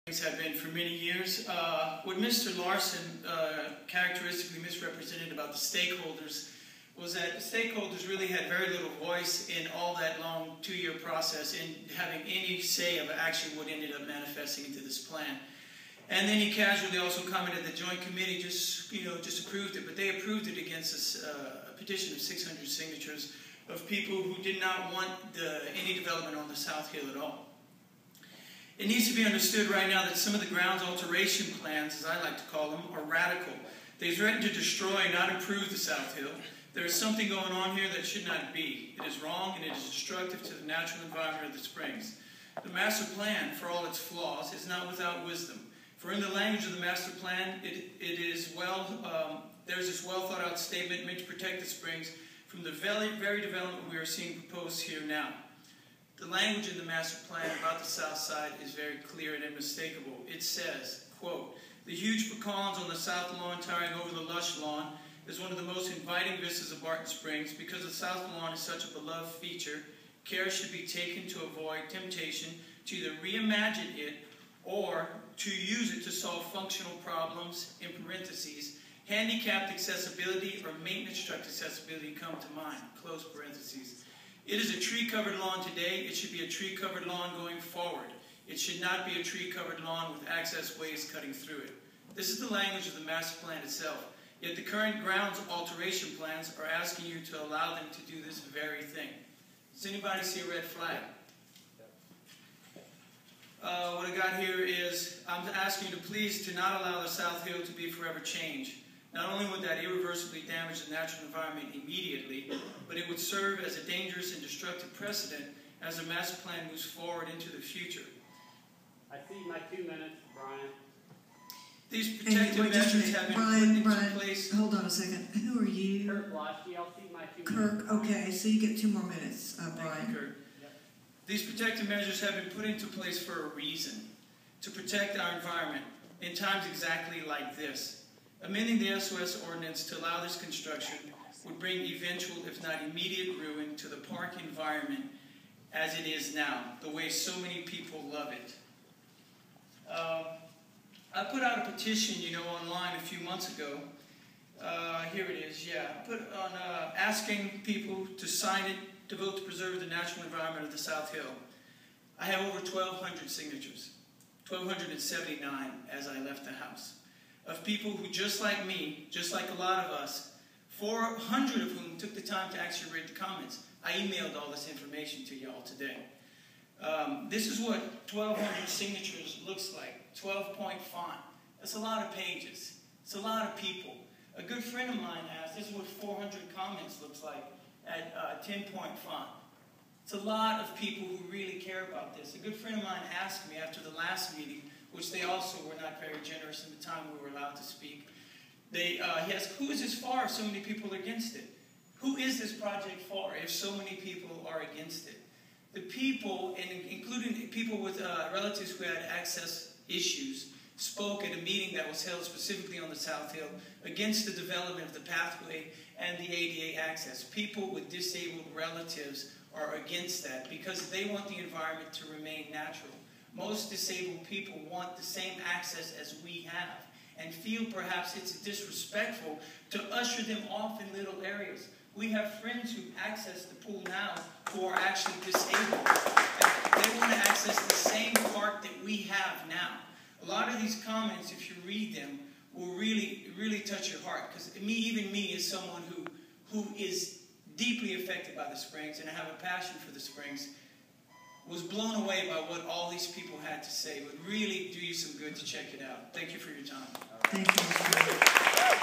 Have been for many years. What Mr. Larson characteristically misrepresented about the stakeholders was that the stakeholders really had very little voice in all that long 2-year process in having any say of actually what ended up manifesting into this plan. And then he casually also commented the Joint Committee just approved it, but they approved it against a petition of 600 signatures of people who did not want any development on the South Hill at all. It needs to be understood right now that some of the grounds alteration plans, as I like to call them, are radical. They threaten to destroy, not improve the South Hill. There is something going on here that should not be. It is wrong and it is destructive to the natural environment of the Springs. The master plan, for all its flaws, is not without wisdom. For in the language of the master plan, there's this well thought out statement meant to protect the Springs from the very development we are seeing proposed here now. The language in the master plan about the south side is very clear and unmistakable. It says, quote, "The huge pecans on the south lawn towering over the lush lawn is one of the most inviting vistas of Barton Springs. Because the south lawn is such a beloved feature, care should be taken to avoid temptation to either reimagine it or to use it to solve functional problems, in parentheses, handicapped accessibility or maintenance truck accessibility come to mind, close parentheses. It is a tree-covered lawn today. It should be a tree-covered lawn going forward. It should not be a tree-covered lawn with access ways cutting through it." This is the language of the master plan itself. Yet the current grounds alteration plans are asking you to allow them to do this very thing. Does anybody see a red flag? What I got here is, I'm asking you to please not allow the South Hill to be forever changed. Not only would that irreversibly damage the natural environment immediately, but it would serve as a dangerous and destructive precedent as the master plan moves forward into the future. I see my 2 minutes, Brian. These protective measures have been put into place. Hold on a second. Who are you? Kirk Blasky, I'll see my 2 Kirk, minutes. okay, so you get 2 more minutes, Brian. Thank you, Kirk. Yep. These protective measures have been put into place for a reason, to protect our environment in times exactly like this. Amending the SOS Ordinance to allow this construction would bring eventual, if not immediate, ruin to the park environment as it is now, the way so many people love it. I put out a petition, online a few months ago. Here it is, yeah. I put on asking people to sign it to vote to preserve the natural environment of the South Hill. I have over 1,200 signatures, 1,279 as I left the house, of people who, just like me, just like a lot of us, 400 of whom took the time to actually read the comments. I emailed all this information to y'all today. This is what 1,200 signatures looks like. 12-point font. That's a lot of pages. It's a lot of people. A good friend of mine asked, this is what 400 comments looks like at 10-point font. It's a lot of people who really care about this. A good friend of mine asked me after the last meeting, which they also were not very generous in the time we were allowed to speak. He asked, who is this for if so many people are against it? Who is this project for if so many people are against it? The people, and including people with relatives who had access issues, spoke at a meeting that was held specifically on the South Hill against the development of the pathway and the ADA access. People with disabled relatives are against that because they want the environment to remain natural. Most disabled people want the same access as we have and feel perhaps it's disrespectful to usher them off in little areas. We have friends who access the pool now who are actually disabled. They want to access the same park that we have now. A lot of these comments, if you read them, will really, really touch your heart. Because even me, as someone who is deeply affected by the Springs, and I have a passion for the Springs, was blown away by what all these people had to say. It would really do you some good to check it out. Thank you for your time. Thank you.